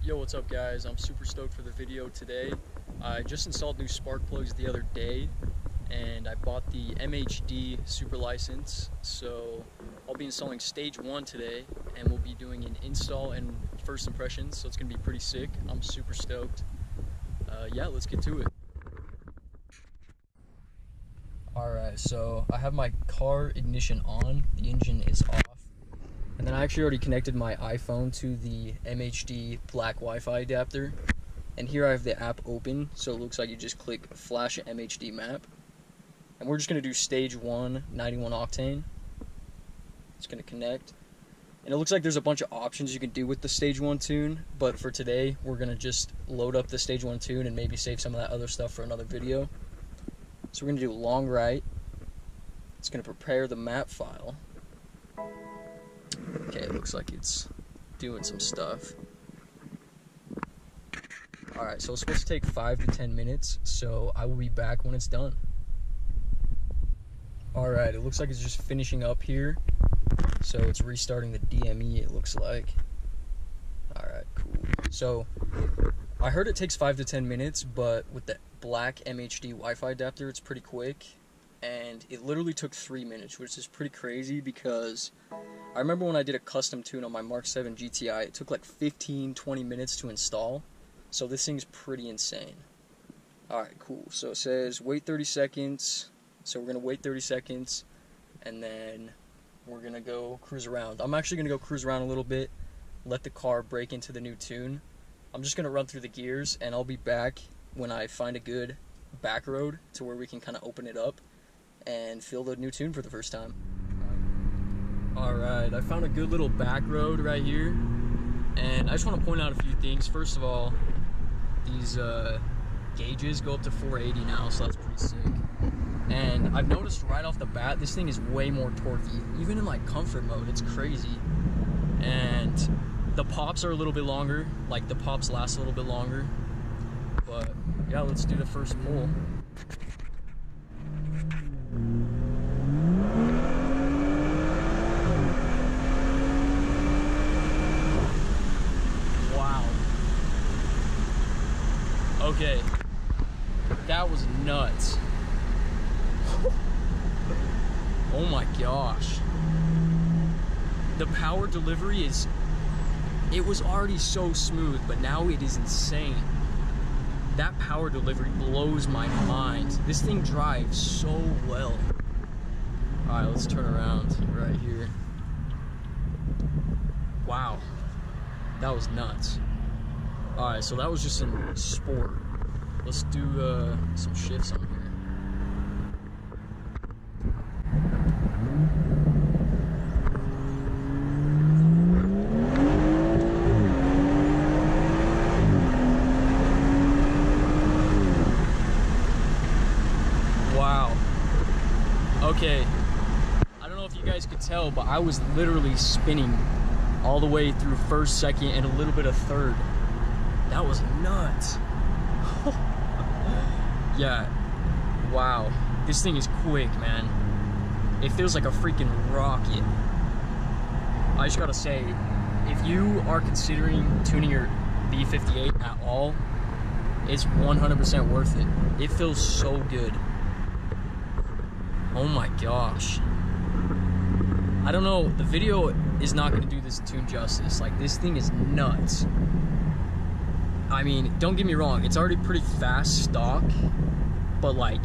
Yo, what's up guys? I'm super stoked for the video today. I just installed new spark plugs the other day and I bought the MHD super license, so I'll be installing stage 1 today and we'll be doing an install and first impressions, so it's gonna be pretty sick. I'm super stoked. Yeah, let's get to it. Alright, so I have my car ignition on, the engine is off. And then I actually already connected my iPhone to the MHD black Wi-Fi adapter. And here I have the app open, so it looks like you just click flash MHD map. And we're just going to do stage 1, 91 octane. It's going to connect. And it looks like there's a bunch of options you can do with the stage 1 tune, but for today, we're going to just load up the stage 1 tune and maybe save some of that other stuff for another video. So we're going to do long right. It's going to prepare the map file. Okay, it looks like it's doing some stuff. Alright, so it's supposed to take 5 to 10 minutes, so I will be back when it's done. Alright, it looks like it's just finishing up here. So it's restarting the DME, it looks like. Alright, cool. So, I heard it takes 5 to 10 minutes, but with the black MHD Wi-Fi adapter, it's pretty quick. And it literally took 3 minutes, which is pretty crazy because I remember when I did a custom tune on my Mark 7 GTI, it took like 15-20 minutes to install. So this thing's pretty insane. Alright, cool. So it says wait 30 seconds. So we're going to wait 30 seconds and then we're going to go cruise around. I'm actually going to go cruise around a little bit, let the car break into the new tune. I'm just going to run through the gears and I'll be back when I find a good back road to where we can kind of open it up and feel the new tune for the first time. Alright, I found a good little back road right here, and I just want to point out a few things. First of all, these gauges go up to 480 now, so that's pretty sick. And I've noticed right off the bat, this thing is way more torquey. Even in like comfort mode, it's crazy. And the pops are a little bit longer, like the pops last a little bit longer. But yeah, let's do the first pull. Okay, that was nuts. Oh my gosh. The power delivery it was already so smooth, but now it is insane. That power delivery blows my mind. This thing drives so well. Alright, let's turn around right here. Wow, that was nuts. Alright, so that was just in sport. Let's do some shifts on here. Wow. Okay. I don't know if you guys could tell, but I was literally spinning all the way through first, second, and a little bit of third. That was nuts. Yeah, wow. This thing is quick, man. It feels like a freaking rocket. I just gotta say, if you are considering tuning your B58 at all, it's 100% worth it. It feels so good. Oh my gosh. I don't know, the video is not gonna do this tune justice. Like, this thing is nuts. I mean, don't get me wrong, it's already pretty fast stock, but like,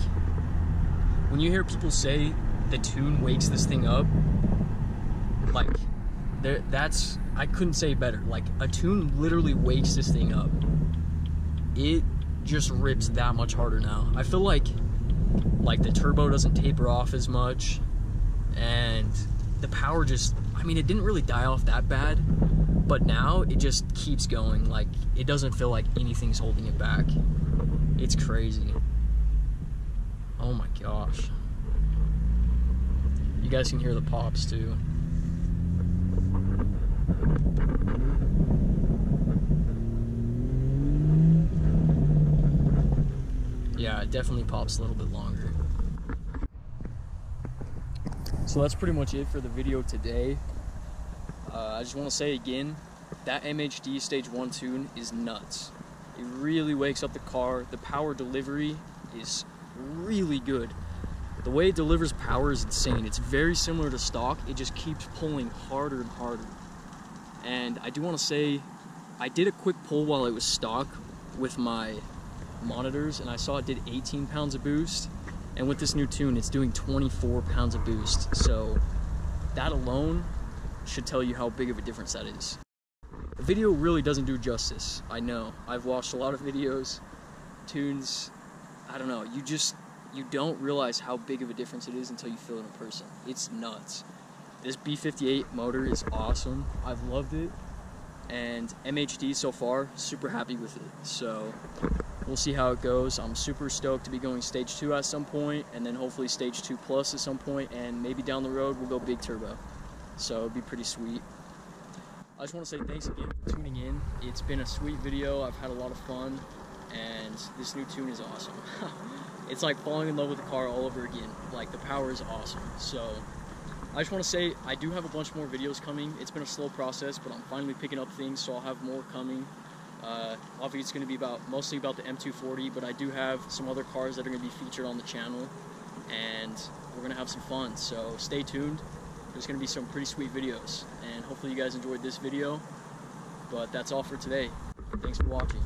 when you hear people say the tune wakes this thing up, like, I couldn't say it better. Like, a tune literally wakes this thing up. It just rips that much harder now. I feel like the turbo doesn't taper off as much, and the power just, I mean, it didn't really die off that bad. But now, it just keeps going. Like, it doesn't feel like anything's holding it back. It's crazy. Oh my gosh. You guys can hear the pops, too. Yeah, it definitely pops a little bit longer. So that's pretty much it for the video today. I just want to say again, that MHD Stage 1 tune is nuts. It really wakes up the car. The power delivery is really good. The way it delivers power is insane. It's very similar to stock. It just keeps pulling harder and harder. And I do want to say, I did a quick pull while it was stock with my monitors, and I saw it did 18 pounds of boost. And with this new tune, it's doing 24 pounds of boost. So that alone should tell you how big of a difference that is. The video really doesn't do justice. I know. I've watched a lot of videos, tunes, I don't know, you don't realize how big of a difference it is until you feel it in person. It's nuts. This B58 motor is awesome. I've loved it. And MHD so far, super happy with it. So we'll see how it goes. I'm super stoked to be going Stage 2 at some point, and then hopefully Stage 2 Plus at some point, and maybe down the road we'll go big turbo. So it'd be pretty sweet. I just want to say thanks again for tuning in. It's been a sweet video. I've had a lot of fun, and this new tune is awesome. It's like falling in love with the car all over again. Like, the power is awesome. So I just want to say I do have a bunch more videos coming. It's been a slow process, but I'm finally picking up things, so I'll have more coming. Obviously it's going to be mostly about the M240, but I do have some other cars that are going to be featured on the channel, and we're going to have some fun. So stay tuned. There's going to be some pretty sweet videos, and hopefully you guys enjoyed this video. But that's all for today. Thanks for watching.